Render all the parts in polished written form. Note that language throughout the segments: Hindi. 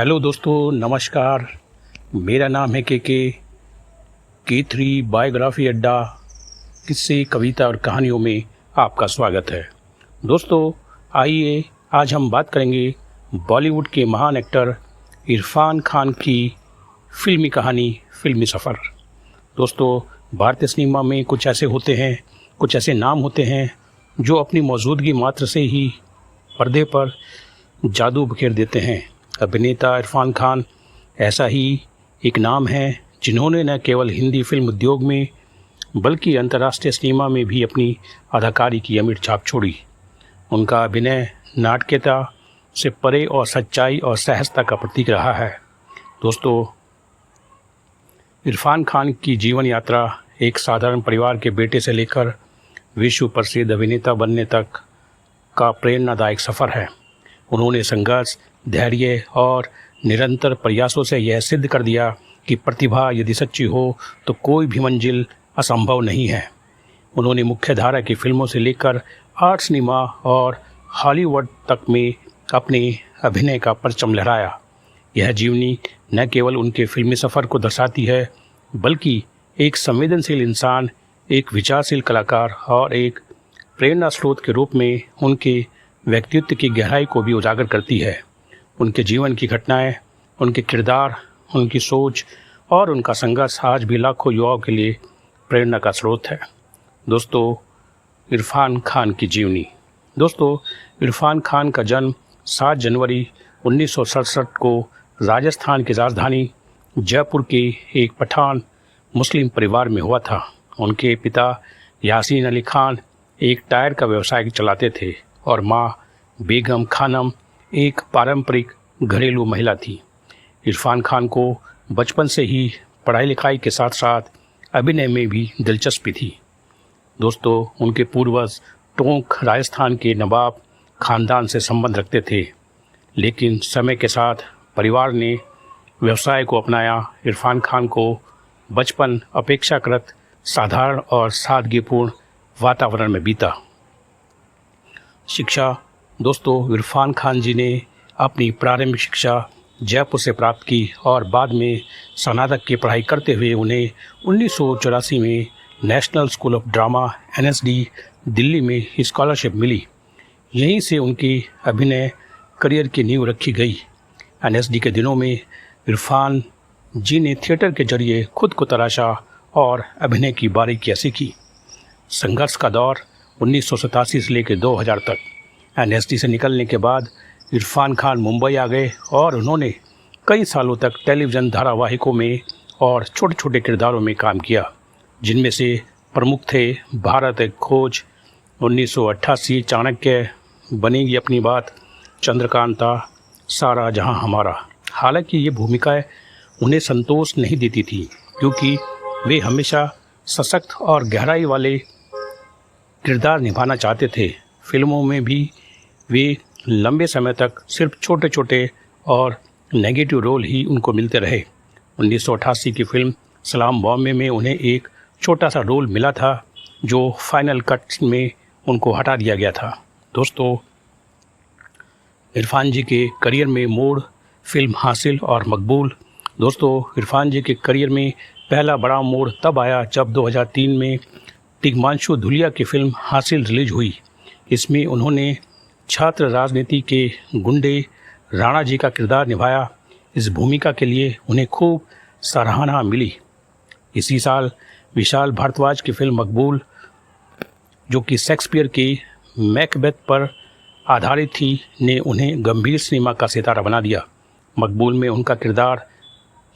हेलो दोस्तों, नमस्कार। मेरा नाम है के3 बायोग्राफी अड्डा किस्से, कविता और कहानियों में आपका स्वागत है। दोस्तों, आइए आज हम बात करेंगे बॉलीवुड के महान एक्टर इरफान खान की फिल्मी कहानी, फिल्मी सफ़र। दोस्तों, भारतीय सिनेमा में कुछ ऐसे नाम होते हैं जो अपनी मौजूदगी मात्र से ही पर्दे पर जादू बिखेर देते हैं। अभिनेता इरफान खान ऐसा ही एक नाम है जिन्होंने न केवल हिंदी फिल्म उद्योग में बल्कि अंतर्राष्ट्रीय सिनेमा में भी अपनी अदाकारी की अमिट छाप छोड़ी। उनका अभिनय नाटकीयता से परे और सच्चाई और सहजता का प्रतीक रहा है। दोस्तों, इरफान खान की जीवन यात्रा एक साधारण परिवार के बेटे से लेकर विश्व प्रसिद्ध अभिनेता बनने तक का प्रेरणादायक सफ़र है। उन्होंने संघर्ष, धैर्य और निरंतर प्रयासों से यह सिद्ध कर दिया कि प्रतिभा यदि सच्ची हो तो कोई भी मंजिल असंभव नहीं है। उन्होंने मुख्य धारा की फिल्मों से लेकर आर्ट सिनेमा और हॉलीवुड तक में अपने अभिनय का परचम लहराया। यह जीवनी न केवल उनके फिल्मी सफ़र को दर्शाती है बल्कि एक संवेदनशील इंसान, एक विचारशील कलाकार और एक प्रेरणा स्रोत के रूप में उनके व्यक्तित्व की गहराई को भी उजागर करती है। उनके जीवन की घटनाएं, उनके किरदार, उनकी सोच और उनका संघर्ष आज भी लाखों युवाओं के लिए प्रेरणा का स्रोत है। दोस्तों, इरफान खान की जीवनी। दोस्तों, इरफान खान का जन्म 7 जनवरी 1967 को राजस्थान की राजधानी जयपुर के एक पठान मुस्लिम परिवार में हुआ था। उनके पिता यासीन अली खान एक टायर का व्यवसाय चलाते थे और माँ बेगम खानम एक पारंपरिक घरेलू महिला थी। इरफान खान को बचपन से ही पढ़ाई लिखाई के साथ साथ अभिनय में भी दिलचस्पी थी। दोस्तों, उनके पूर्वज टोंक राजस्थान के नवाब खानदान से संबंध रखते थे, लेकिन समय के साथ परिवार ने व्यवसाय को अपनाया। इरफान खान को बचपन अपेक्षाकृत साधारण और सादगीपूर्ण वातावरण में बीता। शिक्षा। दोस्तों, इरफान खान जी ने अपनी प्रारंभिक शिक्षा जयपुर से प्राप्त की और बाद में स्नातक की पढ़ाई करते हुए उन्हें 1984 में national school of drama NSD Delhi में स्कॉलरशिप मिली। यहीं से उनकी अभिनय करियर की नींव रखी गई। NSD के दिनों में इरफान जी ने थिएटर के जरिए खुद को तराशा और अभिनय की बारीकियां सीखी। संघर्ष का दौर 1987 से लेकर 2000 तक। NSD से निकलने के बाद इरफान खान मुंबई आ गए और उन्होंने कई सालों तक टेलीविज़न धारावाहिकों में और छोटे छोटे किरदारों में काम किया, जिनमें से प्रमुख थे भारत एक खोज, 1988 चाणक्य, बनेगी अपनी बात, चंद्रकांता, सारा जहां हमारा। हालांकि ये भूमिकाएं उन्हें संतोष नहीं देती थी क्योंकि वे हमेशा सशक्त और गहराई वाले किरदार निभाना चाहते थे। फिल्मों में भी वे लंबे समय तक सिर्फ छोटे छोटे और नेगेटिव रोल ही उनको मिलते रहे। 1988 की फिल्म सलाम बॉम्बे में उन्हें एक छोटा सा रोल मिला था जो फाइनल कट में उनको हटा दिया गया था। दोस्तों, इरफान जी के करियर में मोड़, फिल्म हासिल और मकबूल। दोस्तों, इरफान जी के करियर में पहला बड़ा मोड़ तब आया जब 2003 में तिग्मांशु धूलिया की फिल्म हासिल रिलीज हुई। इसमें उन्होंने छात्र राजनीति के गुंडे राणा जी का किरदार निभाया। इस भूमिका के लिए उन्हें खूब सराहना मिली। इसी साल विशाल भारद्वाज की फिल्म मकबूल, जो कि शेक्सपियर की मैकबेथ पर आधारित थी, ने उन्हें गंभीर सिनेमा का सितारा बना दिया। मकबूल में उनका किरदार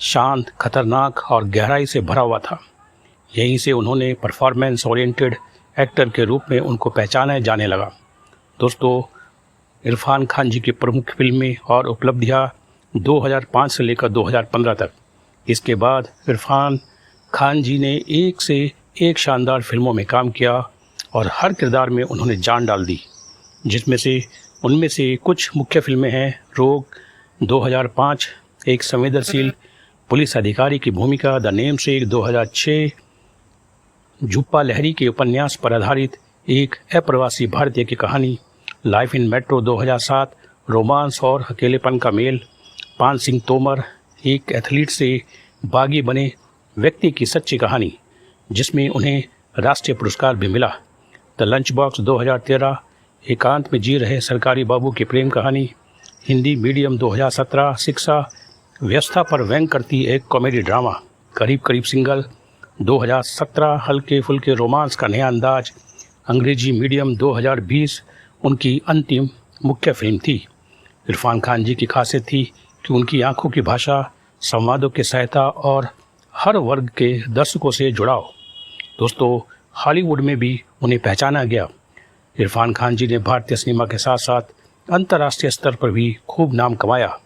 शांत, खतरनाक और गहराई से भरा हुआ था। यहीं से उन्होंने परफॉर्मेंस ओरिएंटेड एक्टर के रूप में उनको पहचाना जाने लगा। दोस्तों, इरफान खान जी की प्रमुख फिल्में और उपलब्धियां 2005 से लेकर 2015 तक। इसके बाद इरफान खान जी ने एक से एक शानदार फिल्मों में काम किया और हर किरदार में उन्होंने जान डाल दी, उनमें से कुछ मुख्य फिल्में हैं रोग 2005, एक संवेदनशील पुलिस अधिकारी की भूमिका, द नेम से 2006, झुप्पा लहरी के उपन्यास पर आधारित एक अप्रवासी भारतीय की कहानी, लाइफ इन मेट्रो 2007, रोमांस और अकेलेपन का मेल, पान सिंह तोमर, एक एथलीट से बागी बने व्यक्ति की सच्ची कहानी, जिसमें उन्हें राष्ट्रीय पुरस्कार भी मिला। द लंच बॉक्स 2013, एकांत में जी रहे सरकारी बाबू की प्रेम कहानी। हिंदी मीडियम 2017, शिक्षा व्यवस्था पर व्यंग करती एक कॉमेडी ड्रामा। करीब करीब सिंगल 2017, हल्के फुल्के रोमांस का नया अंदाज। अंग्रेजी मीडियम 2020 उनकी अंतिम मुख्य फिल्म थी। इरफान खान जी की खासियत थी कि उनकी आंखों की भाषा, संवादों की सहायता और हर वर्ग के दर्शकों से जुड़ाव। दोस्तों, हॉलीवुड में भी उन्हें पहचाना गया। इरफान खान जी ने भारतीय सिनेमा के साथ साथ अंतर्राष्ट्रीय स्तर पर भी खूब नाम कमाया।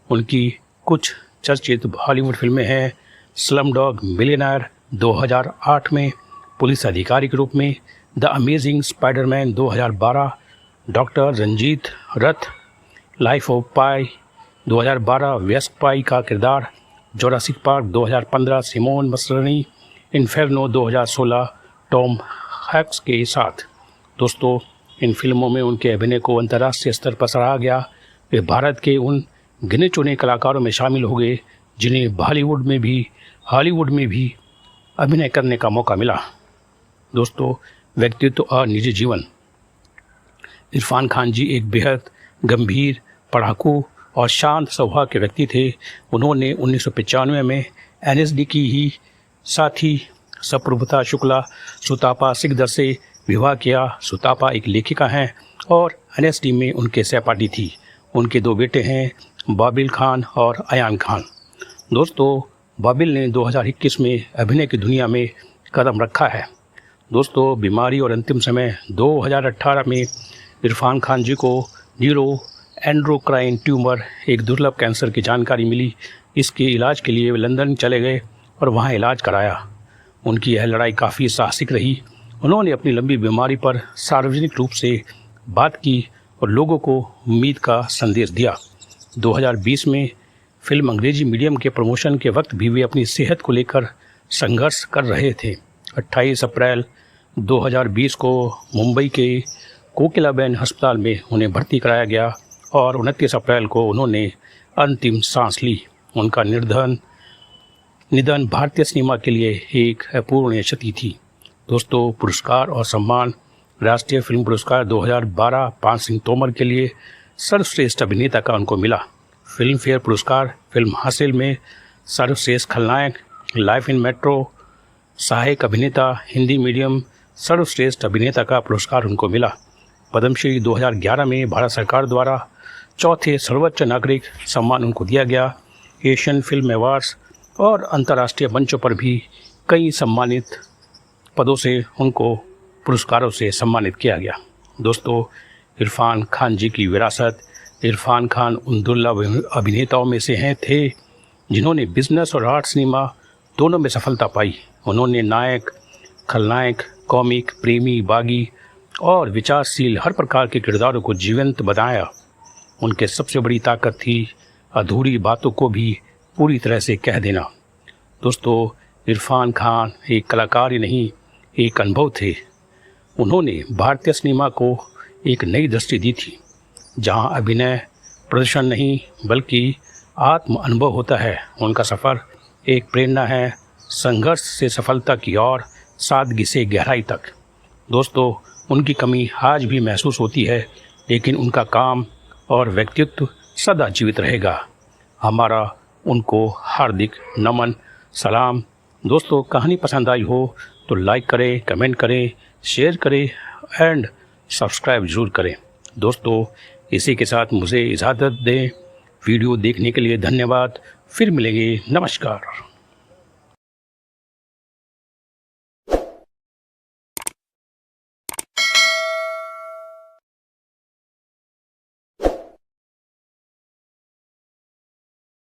उनकी कुछ चर्चित हॉलीवुड फिल्में हैं स्लम डॉग मिलियनेयर 2008 में पुलिस अधिकारी के रूप में, the Amazing Spiderman 2012, doctor Ranjit Rath, Life of Pi 2012 व्यस्क पाई का किरदार, Jurassic Park 2015 Simon Masrani, Inferno 2016 Tom Hanks के साथ। दोस्तों, इन फिल्मों में उनके अभिनय को अंतर्राष्ट्रीय स्तर पर सराहा गया। वे भारत के उन गिने चुने कलाकारों में शामिल हो गए जिन्हें हॉलीवुड में भी अभिनय करने का मौका मिला। दोस्तों, व्यक्तित्व और निजी जीवन। इरफान खान जी एक बेहद गंभीर, पढ़ाकू और शांत स्वभाव के व्यक्ति थे। उन्होंने 1995 में एनएसडी की ही साथी सप्रभुता शुक्ला सुतापा सिकदर से विवाह किया। सुतापा एक लेखिका हैं और एनएसडी में उनके सहपाठी थी। उनके 2 बेटे हैं, बाबिल खान और अयान खान। दोस्तों, बाबिल ने 2021 में अभिनय की दुनिया में कदम रखा है। दोस्तों, बीमारी और अंतिम समय 2018 में इरफान खान जी को न्यूरो एंड्रोक्राइन ट्यूमर, एक दुर्लभ कैंसर की जानकारी मिली। इसके इलाज के लिए वे लंदन चले गए और वहाँ इलाज कराया। उनकी यह लड़ाई काफ़ी साहसिक रही। उन्होंने अपनी लंबी बीमारी पर सार्वजनिक रूप से बात की और लोगों को उम्मीद का संदेश दिया। 2020 में फिल्म अंग्रेजी मीडियम के प्रमोशन के वक्त भी वे अपनी सेहत को लेकर संघर्ष कर रहे थे। 28 अप्रैल 2020 को मुंबई के कोकिलाबेन अस्पताल में उन्हें भर्ती कराया गया और 29 अप्रैल को उन्होंने अंतिम सांस ली। उनका निधन भारतीय सिनेमा के लिए एक अपूर्णीय क्षति थी। दोस्तों, पुरस्कार और सम्मान। राष्ट्रीय फिल्म पुरस्कार 2012 पान सिंह तोमर के लिए सर्वश्रेष्ठ अभिनेता का उनको मिला। फिल्म फेयर पुरस्कार फिल्म हासिल में सर्वश्रेष्ठ खलनायक, लाइफ इन मेट्रो सहायक अभिनेता हिंदी मीडियम सर्वश्रेष्ठ अभिनेता का पुरस्कार उनको मिला। पद्मश्री 2011 में भारत सरकार द्वारा चौथे सर्वोच्च नागरिक सम्मान उनको दिया गया। एशियन फिल्म अवार्ड्स और अंतर्राष्ट्रीय मंचों पर भी कई सम्मानित पदों से उनको पुरस्कारों से सम्मानित किया गया। दोस्तों, इरफान खान जी की विरासत। इरफान खान उन दुर्लभ अभिनेताओं में से थे जिन्होंने बिजनेस और आर्ट सिनेमा दोनों में सफलता पाई। उन्होंने नायक, खलनायक, कॉमिक, प्रेमी, बागी और विचारशील हर प्रकार के किरदारों को जीवंत बनाया। उनके सबसे बड़ी ताकत थी अधूरी बातों को भी पूरी तरह से कह देना। दोस्तों, इरफान खान एक कलाकार ही नहीं, एक अनुभव थे। उन्होंने भारतीय सिनेमा को एक नई दृष्टि दी थी, जहां अभिनय प्रदर्शन नहीं बल्कि आत्म अनुभव होता है। उनका सफ़र एक प्रेरणा है, संघर्ष से सफलता की ओर, सादगी से गहराई तक। दोस्तों, उनकी कमी आज भी महसूस होती है, लेकिन उनका काम और व्यक्तित्व सदा जीवित रहेगा। हमारा उनको हार्दिक नमन, सलाम। दोस्तों, कहानी पसंद आई हो तो लाइक करें, कमेंट करें, शेयर करें एंड सब्सक्राइब जरूर करें। दोस्तों, इसी के साथ मुझे इजाज़त दें। वीडियो देखने के लिए धन्यवाद। फिर मिलेंगे। नमस्कार।